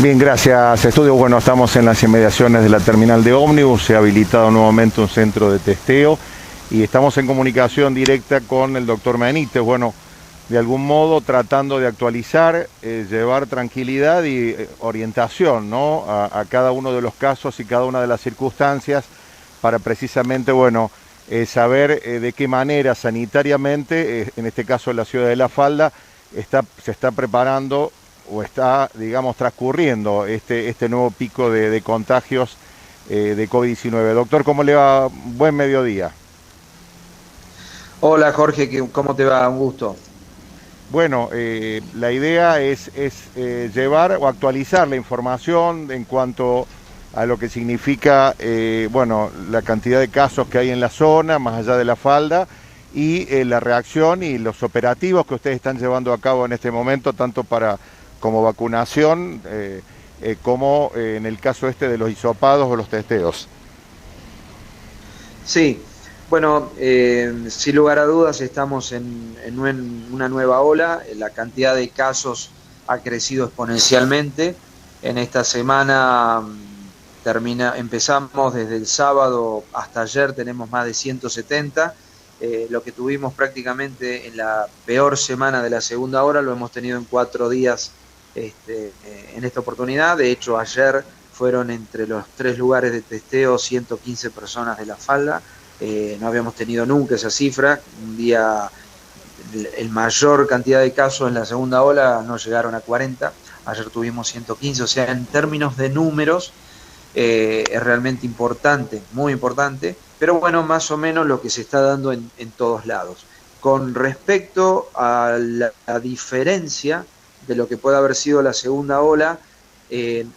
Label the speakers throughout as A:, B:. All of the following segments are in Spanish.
A: Bien, gracias, Estudio. Bueno, estamos en las inmediaciones de la terminal de ómnibus, se ha habilitado nuevamente un centro de testeo y estamos en comunicación directa con el doctor Benítez. Bueno, de algún modo tratando de actualizar, llevar tranquilidad y orientación, ¿no? a cada uno de los casos y cada una de las circunstancias para precisamente, bueno, saber de qué manera sanitariamente, en este caso en la ciudad de La Falda, se está preparando o está, digamos, transcurriendo este nuevo pico de contagios de COVID-19. Doctor, ¿cómo le va? Buen mediodía.
B: Hola Jorge, ¿cómo te va? Un gusto.
A: Bueno, la idea es llevar o actualizar la información en cuanto a lo que significa, bueno, la cantidad de casos que hay en la zona, más allá de La Falda, y la reacción y los operativos que ustedes están llevando a cabo en este momento, tanto para como vacunación, como en el caso este de los hisopados o los testeos.
B: Sí, bueno, sin lugar a dudas estamos en una nueva ola. La cantidad de casos ha crecido exponencialmente. En esta semana empezamos desde el sábado hasta ayer, tenemos más de 170. Lo que tuvimos prácticamente en la peor semana de la segunda ola lo hemos tenido en 4 días en esta oportunidad. De hecho, ayer fueron entre los 3 lugares de testeo 115 personas de La Falda. No habíamos tenido nunca esa cifra. Un día, el mayor cantidad de casos en la segunda ola no llegaron a 40. Ayer tuvimos 115. O sea, en términos de números, es realmente importante, muy importante. Pero bueno, más o menos lo que se está dando en todos lados. Con respecto a la diferencia de lo que puede haber sido la segunda ola,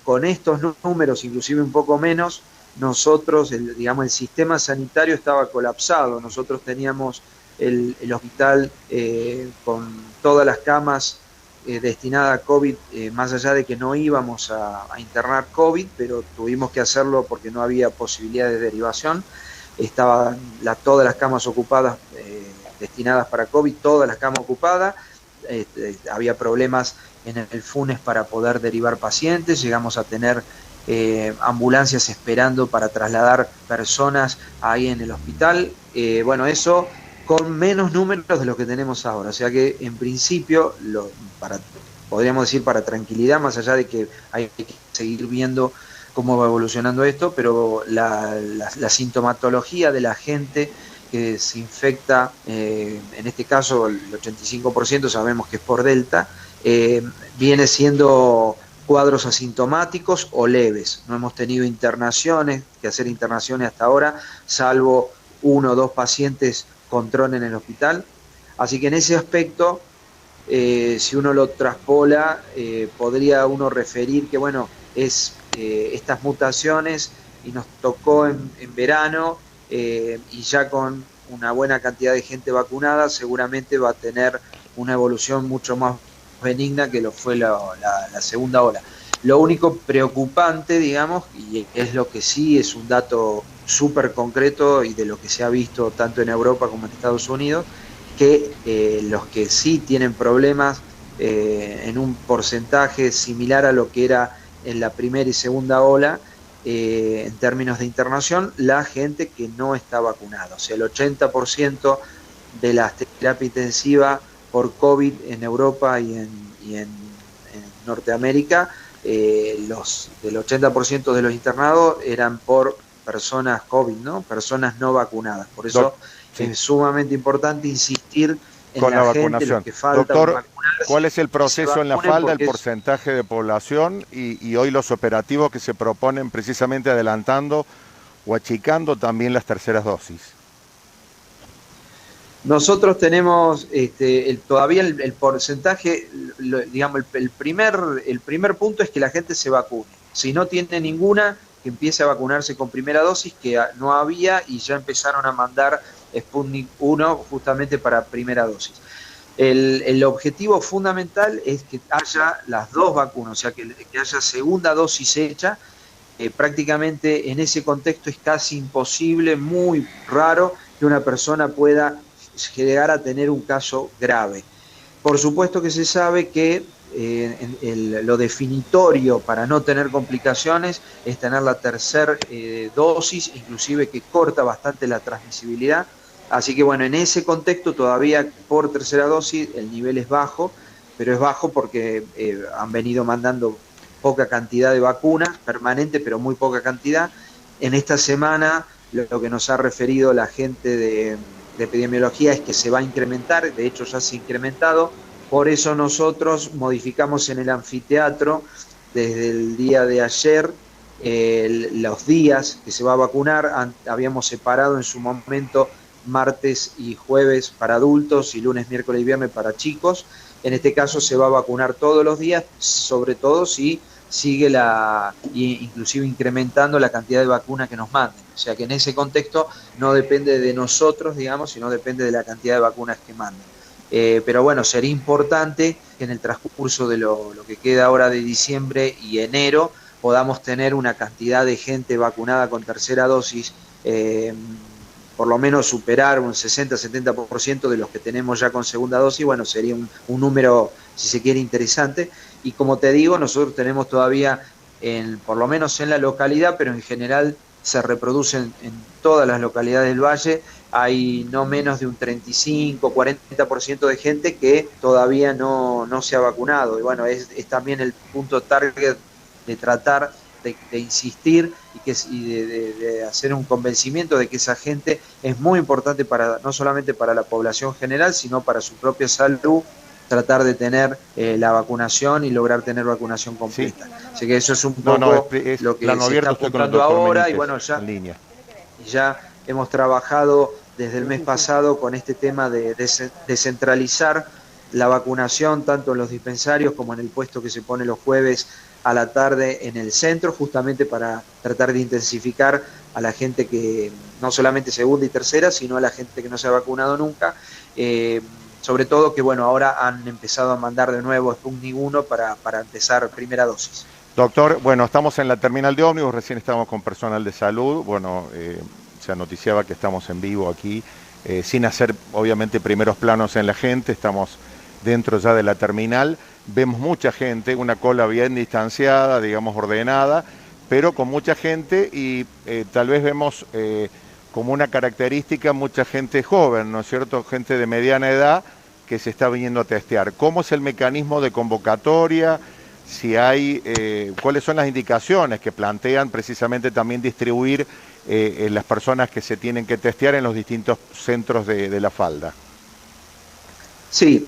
B: con estos números, inclusive un poco menos, nosotros, digamos, el sistema sanitario estaba colapsado. Nosotros teníamos el hospital con todas las camas destinadas a COVID, más allá de que no íbamos a internar COVID, pero tuvimos que hacerlo porque no había posibilidad de derivación. Estaban todas las camas ocupadas, destinadas para COVID, todas las camas ocupadas. Había problemas en el FUNES para poder derivar pacientes. Llegamos a tener ambulancias esperando para trasladar personas ahí en el hospital. Bueno, eso con menos números de los que tenemos ahora. O sea que en principio, podríamos decir para tranquilidad, más allá de que hay que seguir viendo cómo va evolucionando esto, pero la sintomatología de la gente que se infecta, en este caso el 85% sabemos que es por Delta, viene siendo cuadros asintomáticos o leves. No hemos tenido que hacer internaciones hasta ahora, salvo 1 o 2 pacientes con TRON en el hospital. Así que en ese aspecto, si uno lo traspola, podría uno referir que, bueno, estas mutaciones, y nos tocó en verano, y ya con una buena cantidad de gente vacunada, seguramente va a tener una evolución mucho más benigna que lo fue la segunda ola. Lo único preocupante, digamos, y es lo que sí es un dato súper concreto y de lo que se ha visto tanto en Europa como en Estados Unidos, que los que sí tienen problemas en un porcentaje similar a lo que era en la primera y segunda ola, en términos de internación, la gente que no está vacunada. O sea, el 80% de la terapia intensiva por COVID en Europa y en Norteamérica, del 80% de los internados eran por personas COVID, ¿no? Personas no vacunadas. Por eso
A: Sí.
B: es sumamente importante insistir en
A: Con la
B: la gente, los
A: vacunación.
B: que faltan
A: Doctor,
B: vacunarse,
A: ¿cuál es el
B: que se
A: proceso en La
B: vacunen
A: Falda, el
B: porque es...
A: porcentaje de población y hoy los operativos que se proponen precisamente adelantando o achicando también las terceras dosis?
B: Nosotros tenemos todavía el porcentaje, digamos, el primer punto es que la gente se vacune. Si no tiene ninguna, que empiece a vacunarse con primera dosis, que no había, y ya empezaron a mandar Sputnik 1 justamente para primera dosis. El objetivo fundamental es que haya las dos vacunas, o sea, que haya segunda dosis hecha. Prácticamente en ese contexto es casi imposible, muy raro, que una persona pueda llegar a tener un caso grave. Por supuesto que se sabe que lo definitorio para no tener complicaciones es tener la tercera dosis, inclusive que corta bastante la transmisibilidad. Así que bueno, en ese contexto todavía por tercera dosis el nivel es bajo, pero es bajo porque han venido mandando poca cantidad de vacunas, permanente, pero muy poca cantidad. En esta semana lo que nos ha referido la gente de epidemiología es que se va a incrementar, de hecho ya se ha incrementado. Por eso nosotros modificamos en el anfiteatro desde el día de ayer los días que se va a vacunar. Habíamos separado en su momento martes y jueves para adultos y lunes, miércoles y viernes para chicos. En este caso se va a vacunar todos los días, sobre todo si sigue inclusive incrementando la cantidad de vacunas que nos manden. O sea que en ese contexto no depende de nosotros, digamos, sino depende de la cantidad de vacunas que manden. Pero bueno, sería importante que en el transcurso de lo que queda ahora de diciembre y enero podamos tener una cantidad de gente vacunada con tercera dosis, por lo menos superar un 60-70% de los que tenemos ya con segunda dosis. Bueno, sería un número, si se quiere, interesante. Y como te digo, nosotros tenemos todavía, por lo menos en la localidad, pero en general se reproducen en todas las localidades del Valle, hay no menos de un 35-40% de gente que todavía no se ha vacunado. Y bueno, es también el punto target de tratar de insistir y de hacer un convencimiento de que esa gente es muy importante no solamente para la población general, sino para su propia salud, tratar de tener la vacunación y lograr tener vacunación completa. Sí. Así que eso es un poco lo que se está apuntando ahora. Y bueno, ya hemos trabajado desde el mes pasado con este tema de descentralizar la vacunación tanto en los dispensarios como en el puesto que se pone los jueves a la tarde en el centro, justamente para tratar de intensificar a la gente que no solamente segunda y tercera, sino a la gente que no se ha vacunado nunca. Sobre todo que bueno, ahora han empezado a mandar de nuevo Sputnik 1 para empezar primera dosis.
A: Doctor, bueno, estamos en la terminal de ómnibus, recién estamos con personal de salud, bueno, se noticiaba que estamos en vivo aquí, sin hacer obviamente primeros planos en la gente, estamos dentro ya de la terminal, vemos mucha gente, una cola bien distanciada, digamos ordenada, pero con mucha gente y tal vez vemos como una característica mucha gente joven, ¿no es cierto?, gente de mediana edad que se está viniendo a testear. ¿Cómo es el mecanismo de convocatoria? Si hay, cuáles son las indicaciones que plantean precisamente también distribuir las personas que se tienen que testear en los distintos centros de la falda.
B: Sí,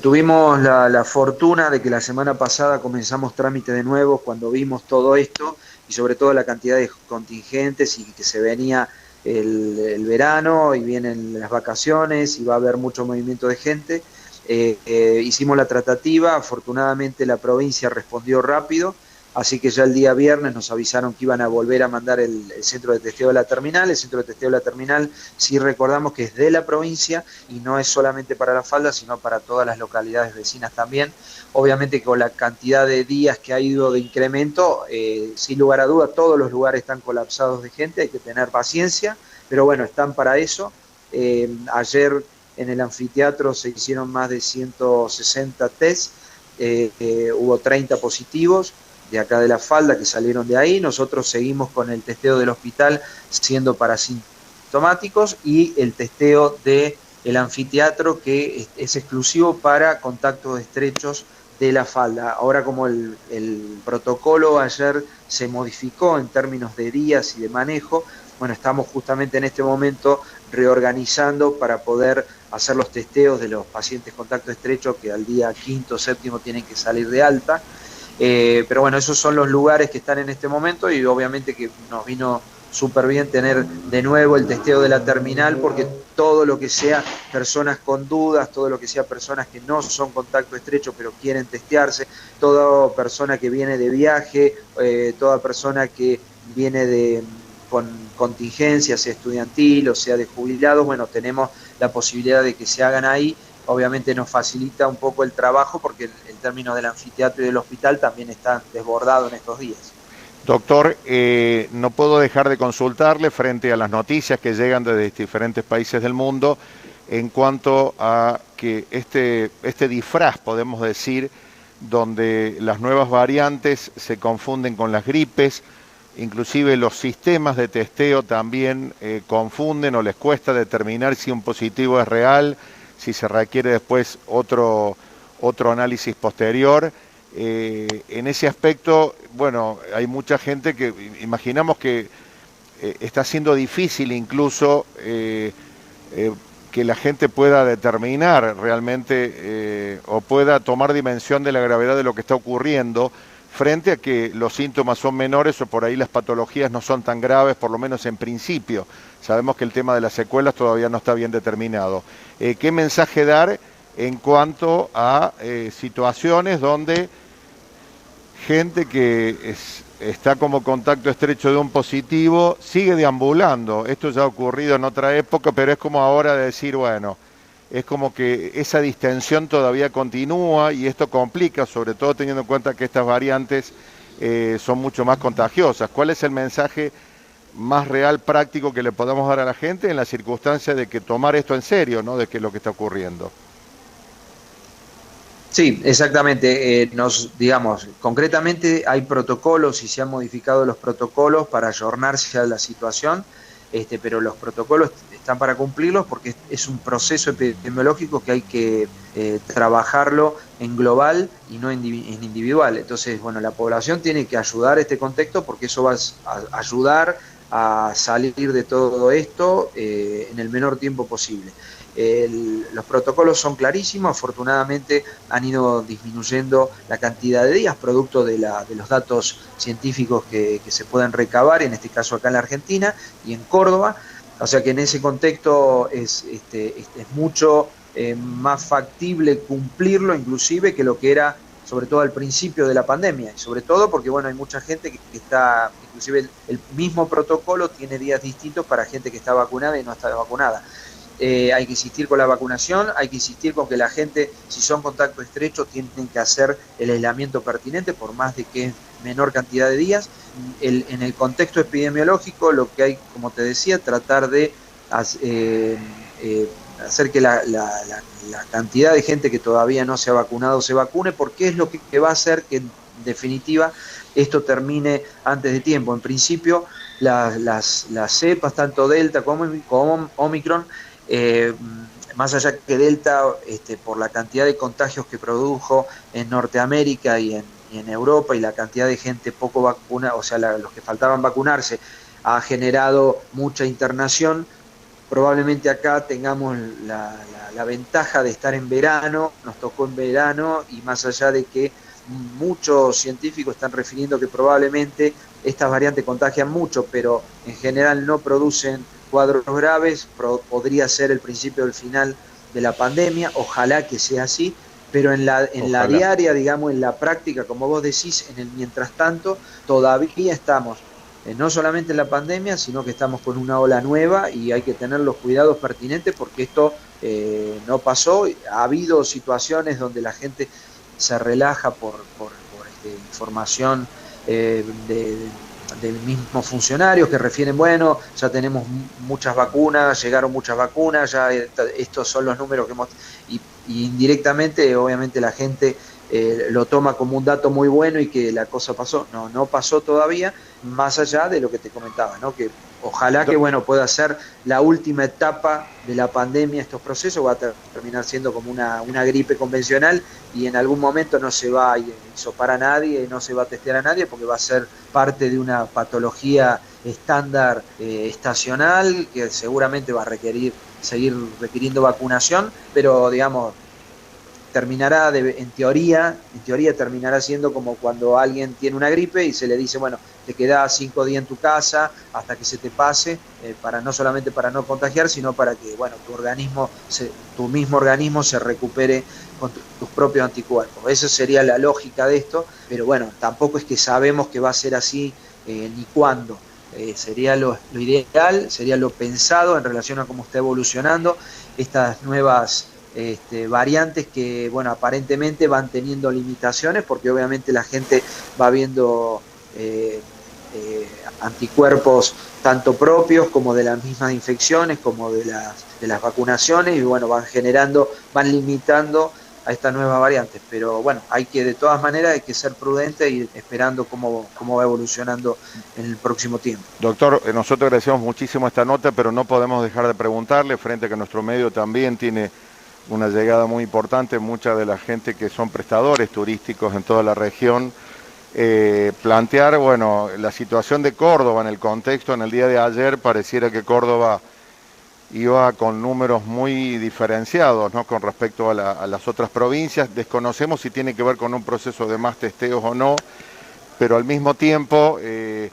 B: tuvimos la fortuna de que la semana pasada comenzamos trámite de nuevo cuando vimos todo esto y sobre todo la cantidad de contingentes y que se venía el verano y vienen las vacaciones y va a haber mucho movimiento de gente. Hicimos la tratativa, afortunadamente la provincia respondió rápido, así que ya el día viernes nos avisaron que iban a volver a mandar el centro de testeo de la terminal. El centro de testeo de la terminal, sí recordamos que es de la provincia y no es solamente para La Falda, sino para todas las localidades vecinas también. Obviamente con la cantidad de días que ha ido de incremento, sin lugar a duda todos los lugares están colapsados de gente, hay que tener paciencia, pero bueno, están para eso. Ayer en el anfiteatro se hicieron más de 160 test, hubo 30 positivos de acá de La Falda que salieron de ahí. Nosotros seguimos con el testeo del hospital siendo para asintomáticos y el testeo del anfiteatro que es exclusivo para contactos estrechos de La Falda. Ahora como el protocolo ayer se modificó en términos de días y de manejo, bueno, estamos justamente en este momento reorganizando para poder hacer los testeos de los pacientes contacto estrecho que al día 5º o 7º tienen que salir de alta. Pero bueno, esos son los lugares que están en este momento y obviamente que nos vino súper bien tener de nuevo el testeo de la terminal, porque todo lo que sea personas con dudas, todo lo que sea personas que no son contacto estrecho pero quieren testearse, toda persona que viene de viaje, toda persona que viene con contingencia, sea estudiantil o sea de jubilados, bueno, tenemos la posibilidad de que se hagan ahí. Obviamente nos facilita un poco el trabajo porque el término del anfiteatro y del hospital también está desbordado en estos días.
A: Doctor, no puedo dejar de consultarle frente a las noticias que llegan desde diferentes países del mundo en cuanto a que este disfraz, podemos decir, donde las nuevas variantes se confunden con las gripes, inclusive los sistemas de testeo también confunden o les cuesta determinar si un positivo es real, si se requiere después otro análisis posterior. En ese aspecto, bueno, hay mucha gente que imaginamos que está siendo difícil incluso que la gente pueda determinar realmente o pueda tomar dimensión de la gravedad de lo que está ocurriendo, frente a que los síntomas son menores o por ahí las patologías no son tan graves, por lo menos en principio. Sabemos que el tema de las secuelas todavía no está bien determinado. ¿Qué mensaje dar en cuanto a situaciones donde gente que está como contacto estrecho de un positivo sigue deambulando? Esto ya ha ocurrido en otra época, pero es como ahora de decir, bueno, es como que esa distensión todavía continúa y esto complica, sobre todo teniendo en cuenta que estas variantes son mucho más contagiosas. ¿Cuál es el mensaje más real, práctico que le podamos dar a la gente en la circunstancia de que tomar esto en serio, ¿no? De qué es lo que está ocurriendo?
B: Sí, exactamente. Digamos, concretamente hay protocolos y se han modificado los protocolos para ayornarse a la situación, pero los protocolos están para cumplirlos porque es un proceso epidemiológico que hay que trabajarlo en global y no en individual. Entonces, bueno, la población tiene que ayudar a este contexto porque eso va a ayudar a salir de todo esto en el menor tiempo posible. Los protocolos son clarísimos, afortunadamente han ido disminuyendo la cantidad de días, producto de los datos científicos que se pueden recabar, en este caso acá en la Argentina y en Córdoba, o sea que en ese contexto es mucho más factible cumplirlo inclusive que lo que era sobre todo al principio de la pandemia, y sobre todo porque bueno, hay mucha gente que está, inclusive el mismo protocolo tiene días distintos para gente que está vacunada y no está vacunada. Hay que insistir con la vacunación, hay que insistir con que la gente, si son contacto estrecho, tienen que hacer el aislamiento pertinente por más de que es menor cantidad de días. En el contexto epidemiológico, lo que hay, como te decía, tratar de hacer que la cantidad de gente que todavía no se ha vacunado se vacune, porque es lo que va a hacer que en definitiva esto termine antes de tiempo. En principio, las cepas, tanto Delta como Omicron, más allá que Delta, por la cantidad de contagios que produjo en Norteamérica y en Europa y la cantidad de gente poco vacunada, o sea, los que faltaban vacunarse, ha generado mucha internación. Probablemente acá tengamos la ventaja de estar en verano, nos tocó en verano, y más allá de que muchos científicos están refiriendo que probablemente estas variantes contagian mucho, pero en general no producen cuadros graves, podría ser el principio del final de la pandemia, ojalá que sea así, pero en la diaria, digamos, en la práctica, como vos decís, en el mientras tanto, todavía estamos no solamente en la pandemia, sino que estamos con una ola nueva y hay que tener los cuidados pertinentes porque esto no pasó. Ha habido situaciones donde la gente se relaja por información de mismos funcionarios que refieren, bueno, ya tenemos muchas vacunas, llegaron muchas vacunas, ya estos son los números que hemos... Y indirectamente, obviamente, la gente lo toma como un dato muy bueno y que la cosa pasó. No pasó todavía, más allá de lo que te comentaba, ¿no? Que ojalá que, bueno, pueda ser la última etapa de la pandemia. Estos procesos va a terminar siendo como una gripe convencional y en algún momento no se va a hisopar a nadie, no se va a testear a nadie porque va a ser parte de una patología estándar estacional que seguramente va a seguir requiriendo vacunación, pero digamos terminará en teoría terminará siendo como cuando alguien tiene una gripe y se le dice, bueno, te quedás 5 días en tu casa hasta que se te pase, para no solamente para no contagiar, sino para que, bueno, tu mismo organismo se recupere con tus propios anticuerpos. Esa sería la lógica de esto, pero bueno, tampoco es que sabemos que va a ser así ni cuándo. Sería lo ideal, sería lo pensado en relación a cómo está evolucionando estas nuevas variantes que, bueno, aparentemente van teniendo limitaciones porque obviamente la gente va viendo anticuerpos tanto propios como de las mismas infecciones, como de las vacunaciones, y bueno, van limitando a estas nuevas variantes. Pero bueno, de todas maneras hay que ser prudente y ir esperando cómo va evolucionando en el próximo tiempo.
A: Doctor, nosotros agradecemos muchísimo esta nota, pero no podemos dejar de preguntarle, frente a que nuestro medio también tiene una llegada muy importante, mucha de la gente que son prestadores turísticos en toda la región, plantear, bueno, la situación de Córdoba en el contexto. En el día de ayer pareciera que Córdoba iba con números muy diferenciados, ¿no?, con respecto a las otras provincias. Desconocemos si tiene que ver con un proceso de más testeos o no, pero al mismo tiempo el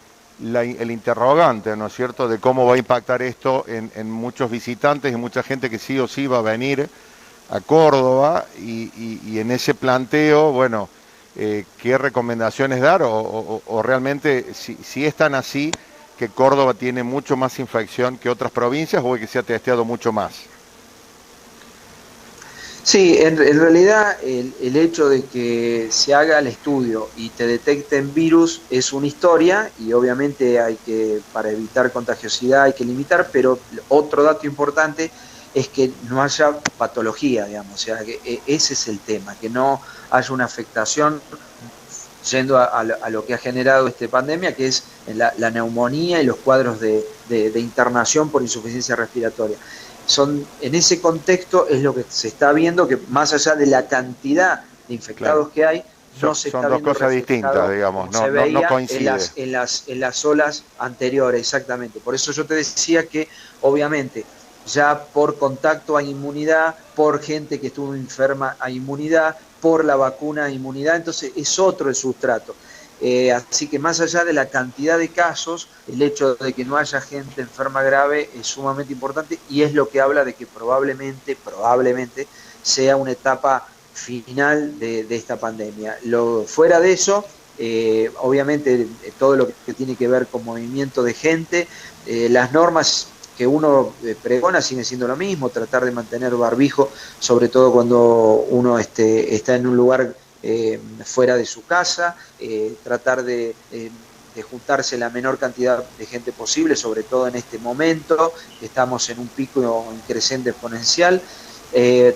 A: interrogante, ¿no es cierto?, de cómo va a impactar esto en muchos visitantes y mucha gente que sí o sí va a venir a Córdoba, y en ese planteo, bueno, ¿qué recomendaciones dar? O realmente, si es tan así, que Córdoba tiene mucho más infección que otras provincias, o que se ha testeado mucho más.
B: Sí, en realidad el hecho de que se haga el estudio y te detecten virus es una historia, y obviamente para evitar contagiosidad hay que limitar, pero otro dato importante es que no haya patología, digamos, o sea, que ese es el tema, que no haya una afectación yendo a lo que ha generado esta pandemia, que es la neumonía y los cuadros de internación por insuficiencia respiratoria. En ese contexto es lo que se está viendo, que más allá de la cantidad de infectados que hay, no se está
A: viendo. Son dos cosas distintas, digamos, no coincide.
B: En las olas anteriores, exactamente. Por eso yo te decía que, obviamente, ya por contacto hay inmunidad, por gente que estuvo enferma hay inmunidad, por la vacuna hay inmunidad, entonces es otro el sustrato. Así que más allá de la cantidad de casos, el hecho de que no haya gente enferma grave es sumamente importante, y es lo que habla de que probablemente sea una etapa final de esta pandemia. Fuera de eso, obviamente todo lo que tiene que ver con movimiento de gente, las normas que uno pregona siguen siendo lo mismo: tratar de mantener barbijo, sobre todo cuando uno está en un lugar fuera de su casa, tratar de juntarse la menor cantidad de gente posible, sobre todo en este momento que estamos en un pico creciente exponencial,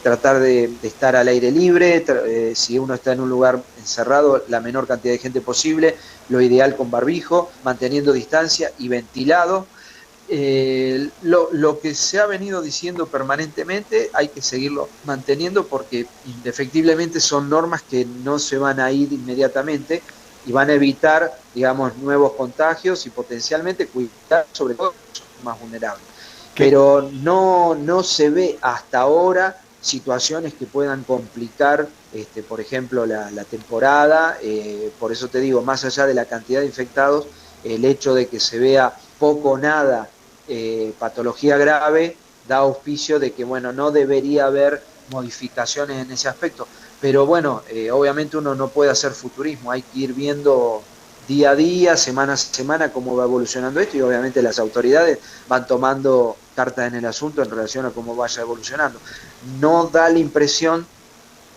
B: tratar de estar al aire libre, si uno está en un lugar encerrado, la menor cantidad de gente posible, lo ideal con barbijo, manteniendo distancia y ventilado. Lo que se ha venido diciendo permanentemente hay que seguirlo manteniendo, porque indefectiblemente son normas que no se van a ir inmediatamente y van a evitar, digamos, nuevos contagios y potencialmente cuidar sobre todo a los más vulnerables. Pero no se ve hasta ahora situaciones que puedan complicar, por ejemplo, la temporada. Por eso te digo, más allá de la cantidad de infectados, el hecho de que se vea poco o nada patología grave da auspicio de que, bueno, no debería haber modificaciones en ese aspecto. Pero bueno, obviamente uno no puede hacer futurismo, hay que ir viendo día a día, semana a semana, cómo va evolucionando esto, y obviamente las autoridades van tomando cartas en el asunto en relación a cómo vaya evolucionando. No da la impresión,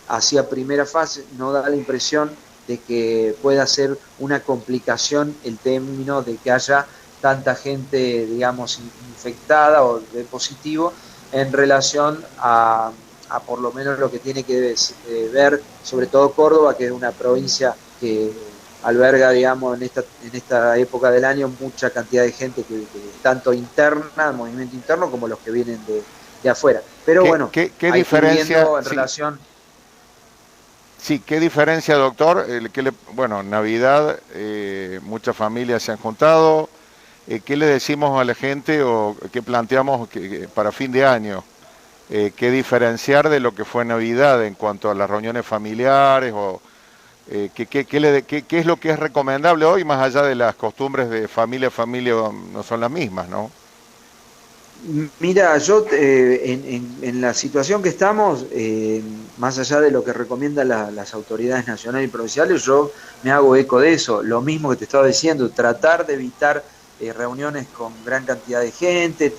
B: hacia primera fase, no da la impresión de que pueda ser una complicación el término de que haya tanta gente, digamos, infectada o de positivo en relación a por lo menos lo que tiene que ver, sobre todo Córdoba, que es una provincia que alberga, digamos, en esta época del año mucha cantidad de gente que tanto interna, movimiento interno, como los que vienen de afuera. Pero bueno,
A: ¿qué diferencia
B: en relación?
A: Sí, ¿qué diferencia, doctor? Bueno, Navidad, muchas familias se han juntado. ¿Qué le decimos a la gente o qué planteamos para fin de año? ¿Qué diferenciar de lo que fue Navidad en cuanto a las reuniones familiares? ¿Qué es lo que es recomendable hoy, más allá de las costumbres de familia a familia no son las mismas, ¿no?
B: Mira, yo en la situación que estamos, más allá de lo que recomiendan las autoridades nacionales y provinciales, yo me hago eco de eso. Lo mismo que te estaba diciendo, tratar de evitar reuniones con gran cantidad de gente,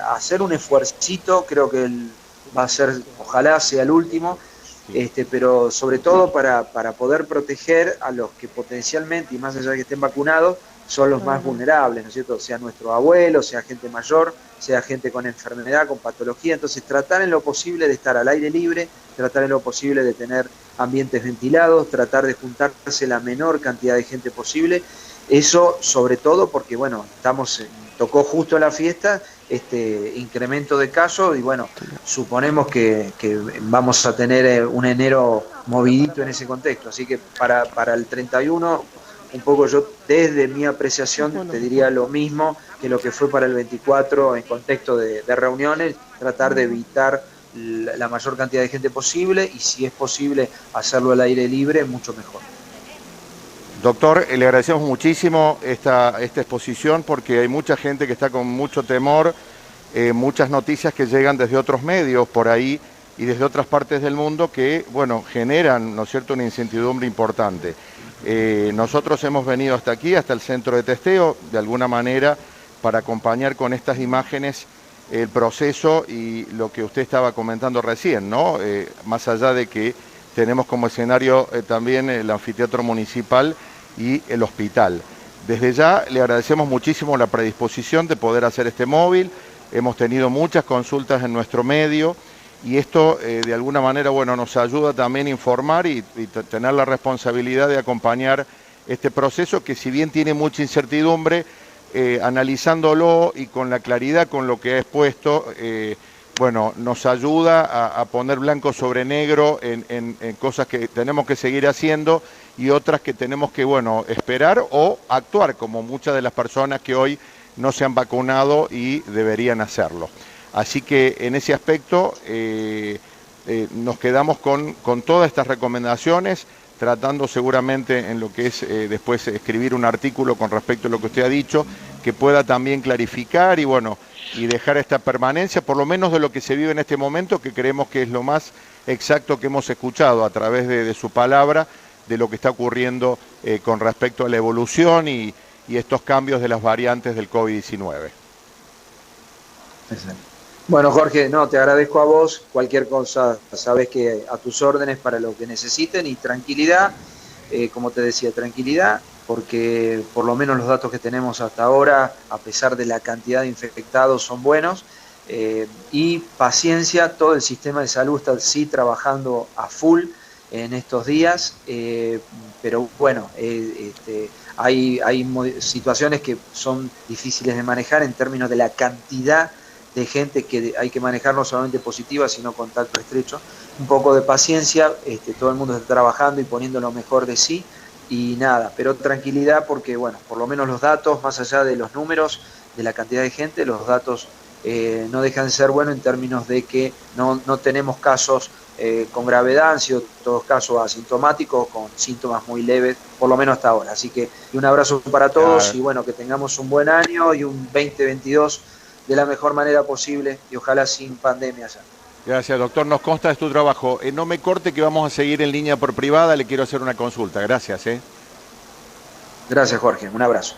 B: hacer un esfuercito, creo que va a ser, ojalá sea el último, pero sobre todo para poder proteger a los que potencialmente, y más allá de que estén vacunados, son los más vulnerables, ¿no es cierto? Sea nuestro abuelo, sea gente mayor, sea gente con enfermedad, con patología. Entonces, tratar en lo posible de estar al aire libre, tratar en lo posible de tener ambientes ventilados, tratar de juntarse la menor cantidad de gente posible. Eso sobre todo porque, bueno, tocó justo en la fiesta este incremento de casos y, bueno, suponemos que vamos a tener un enero movidito en ese contexto. Así que para el 31, un poco yo desde mi apreciación te diría lo mismo que lo que fue para el 24 en contexto de reuniones, tratar de evitar la mayor cantidad de gente posible y si es posible hacerlo al aire libre, mucho mejor.
A: Doctor, le agradecemos muchísimo esta exposición porque hay mucha gente que está con mucho temor, muchas noticias que llegan desde otros medios por ahí y desde otras partes del mundo que, bueno, generan, ¿no es cierto?, una incertidumbre importante. Nosotros hemos venido hasta aquí, hasta el centro de testeo, de alguna manera, para acompañar con estas imágenes el proceso y lo que usted estaba comentando recién, ¿no? Más allá de que tenemos como escenario también el anfiteatro municipal y el hospital. Desde ya le agradecemos muchísimo la predisposición de poder hacer este móvil. Hemos tenido muchas consultas en nuestro medio y esto de alguna manera, bueno, nos ayuda también a informar y tener la responsabilidad de acompañar este proceso que, si bien tiene mucha incertidumbre, analizándolo y con la claridad con lo que ha expuesto, bueno, nos ayuda a poner blanco sobre negro en cosas que tenemos que seguir haciendo y otras que tenemos que, bueno, esperar o actuar como muchas de las personas que hoy no se han vacunado y deberían hacerlo. Así que en ese aspecto nos quedamos con todas estas recomendaciones, tratando seguramente en lo que es después escribir un artículo con respecto a lo que usted ha dicho, que pueda también clarificar y, bueno, y dejar esta permanencia, por lo menos de lo que se vive en este momento, que creemos que es lo más exacto que hemos escuchado a través de su palabra, de lo que está ocurriendo con respecto a la evolución y estos cambios de las variantes del COVID-19.
B: Bueno, Jorge, no, te agradezco a vos. Cualquier cosa, sabes que a tus órdenes para lo que necesiten y tranquilidad, como te decía, tranquilidad, porque por lo menos los datos que tenemos hasta ahora, a pesar de la cantidad de infectados, son buenos. Y paciencia, todo el sistema de salud está sí trabajando a full en estos días, pero bueno, hay situaciones que son difíciles de manejar en términos de la cantidad de gente que hay que manejar, no solamente positiva, sino contacto estrecho. Un poco de paciencia, todo el mundo está trabajando y poniendo lo mejor de sí, y nada, pero tranquilidad porque, bueno, por lo menos los datos, más allá de los números, de la cantidad de gente, los datos no dejan de ser buenos en términos de que no tenemos casos con gravedad, han sido todos casos asintomáticos, con síntomas muy leves, por lo menos hasta ahora. Así que un abrazo para todos y, bueno, que tengamos un buen año y un 2022 de la mejor manera posible y ojalá sin pandemia ya.
A: Gracias, doctor. Nos consta de tu trabajo. No me corte, que vamos a seguir en línea por privada. Le quiero hacer una consulta. Gracias.
B: Gracias, Jorge. Un abrazo.